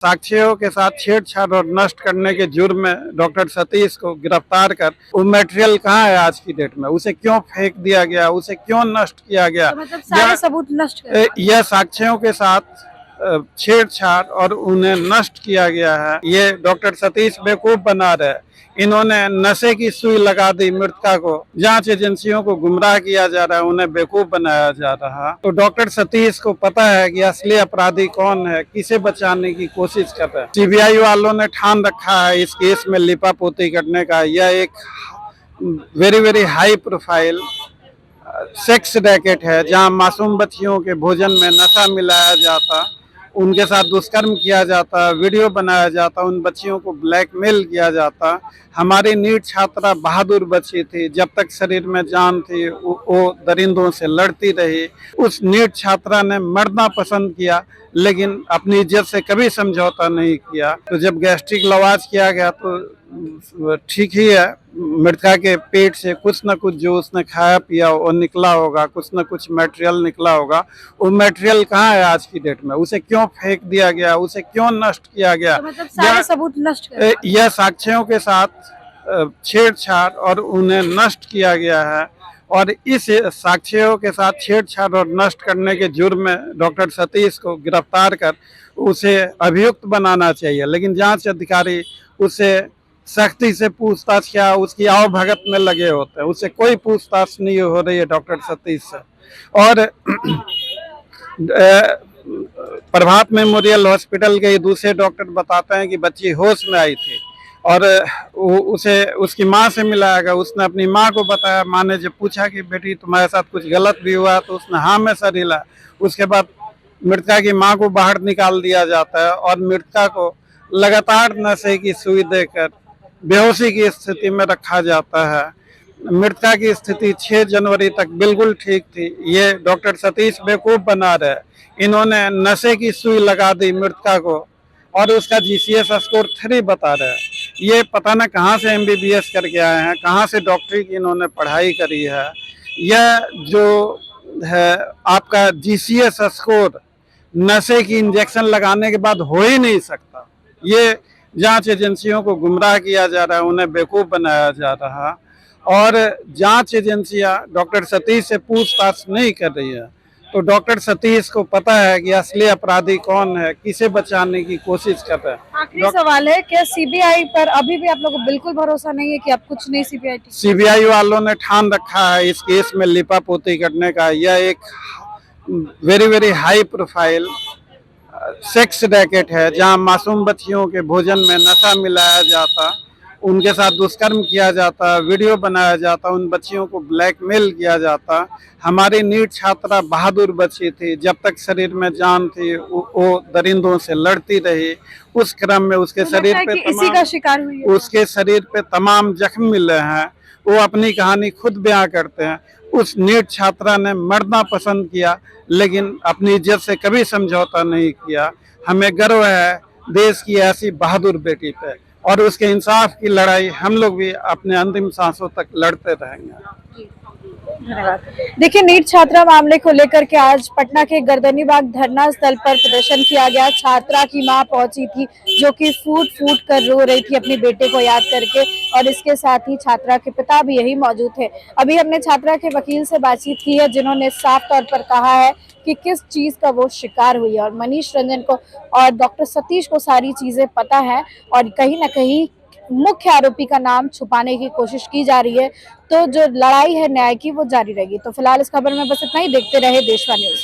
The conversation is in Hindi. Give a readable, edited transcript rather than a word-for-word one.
साक्ष्यों के साथ छेड़छाड़ और नष्ट करने के जुर्म में डॉक्टर सतीश को गिरफ्तार कर वो मटेरियल कहाँ है आज की डेट में, उसे क्यों फेंक दिया गया, उसे क्यों नष्ट किया गया। तो मतलब सारे सबूत नष्ट कर यह साक्ष्यों के साथ छेड़छाड़ और उन्हें नष्ट किया गया है। ये डॉक्टर सतीश बेवकूफ बना रहे, इन्होंने नशे की सुई लगा दी मृतका को, जांच एजेंसियों को गुमराह किया जा रहा है, उन्हें बेवकूफ बनाया जा रहा। तो डॉक्टर सतीश को पता है कि असली अपराधी कौन है, किसे बचाने की कोशिश कर रहे हैं। सीबीआई वालों ने ठान रखा है इस केस में लिपापोती करने का। यह एक very very high profile sex racket है, जहां मासूम बच्चियों के भोजन में नशा मिलाया जाता, उनके साथ दुष्कर्म किया जाता, वीडियो बनाया जाता, उन बच्चियों को ब्लैकमेल किया जाता। हमारी नीट छात्रा बहादुर बच्ची थी, जब तक शरीर में जान थी वो दरिंदों से लड़ती रही। उस नीट छात्रा ने मरना पसंद किया, लेकिन अपनी इज्जत से कभी समझौता नहीं किया। तो जब गैस्ट्रिक लवाज किया गया तो ठीक ही है, मृतका के पेट से कुछ न कुछ जो उसने खाया पिया वो निकला होगा, कुछ न कुछ मटेरियल निकला होगा। वो मटेरियल कहाँ है आज की डेट में, उसे क्यों फेंक दिया गया, उसे क्यों नष्ट किया गया। तो मतलब सारे सबूत नष्ट कर यह साक्ष्यों के साथ छेड़छाड़ और उन्हें नष्ट किया गया है, और इस साक्ष्यों के साथ छेड़छाड़ और नष्ट करने के जुर्म में डॉक्टर सतीश को गिरफ्तार कर उसे अभियुक्त बनाना चाहिए। लेकिन जांच अधिकारी उसे सख्ती से पूछताछ क्या उसकी आवभगत में लगे होते हैं, उससे कोई पूछताछ नहीं हो रही है डॉक्टर सतीश से। और प्रभात मेमोरियल हॉस्पिटल के दूसरे डॉक्टर बताते हैं कि बच्ची होश में आई थी और उसे उसकी माँ से मिलाया गया। उसने अपनी माँ को बताया, माँ ने जब पूछा कि बेटी तुम्हारे साथ कुछ गलत भी हुआ, तो उसने हाँ में सर हिला। उसके बाद मृतका की माँ को बाहर निकाल दिया जाता है और मृतका को लगातार नशे की सुई देकर बेहोशी की स्थिति में रखा जाता है। मृतका की स्थिति 6 जनवरी तक बिल्कुल ठीक थी। ये डॉक्टर सतीश बेवकूफ बना रहे, इन्होंने नशे की सुई लगा दी मृतका को और उसका जीसीएस स्कोर 3 बता रहे हैं। ये पता न कहाँ से एमबीबीएस करके आए हैं, कहाँ से डॉक्टरी की इन्होंने पढ़ाई करी है। यह जो है आपका जीसीएस स्कोर नशे की इंजेक्शन लगाने के बाद हो ही नहीं सकता। ये जांच एजेंसियों को गुमराह किया जा रहा है, उन्हें बेवकूफ बनाया जा रहा, और जांच एजेंसियां डॉक्टर सतीश से पूछताछ नहीं कर रही है। तो डॉक्टर सतीश को पता है कि असली अपराधी कौन है, किसे बचाने की कोशिश कर रहे हैं। आखिरी सवाल है, क्या सीबीआई पर अभी भी आप लोगों को बिल्कुल भरोसा नहीं है कि अब कुछ नहीं सीबीआई वालों ने ठान रखा है इस केस में लिपापोती करने का। यह एक very very high profile sex racket है, जहां मासूम बच्चियों के भोजन में नशा मिलाया जाता, उनके साथ दुष्कर्म किया जाता, वीडियो बनाया जाता, उन बच्चियों को ब्लैकमेल किया जाता। हमारी नीट छात्रा बहादुर बच्ची थी, जब तक शरीर में जान थी वो दरिंदों से लड़ती रही। उस क्रम में उसके शरीर पे इसी का शिकार हुई है। उसके शरीर पे तमाम जख्म मिले हैं। वो अपनी कहानी खुद बयां करते हैं। उस नीट छात्रा ने मरना पसंद किया, लेकिन अपनी इज्जत से कभी समझौता नहीं किया। हमें गर्व है देश की ऐसी बहादुर बेटी पे, और उसके इंसाफ की लड़ाई हम लोग भी अपने अंतिम सांसों तक लड़ते रहेंगे। धन्यवाद। देखिए, नीट छात्रा मामले को लेकर के आज पटना के गर्दनीबाग धरना स्थल पर प्रदर्शन किया गया। छात्रा की मां पहुंची थी, जो कि फूट फूट कर रो रही थी अपने बेटे को याद करके, और इसके साथ ही छात्रा के पिता भी यही मौजूद थे। अभी हमने छात्रा के वकील से बातचीत की है, जिन्होंने साफ तौर पर कहा है कि किस चीज का वो शिकार हुई है, और मनीष रंजन को और डॉक्टर सतीश को सारी चीजें पता है, और कहीं ना कहीं मुख्य आरोपी का नाम छुपाने की कोशिश की जा रही है। तो जो लड़ाई है न्याय की, वो जारी रहेगी। तो फिलहाल इस खबर में बस इतना ही। देखते रहे देशवा न्यूज।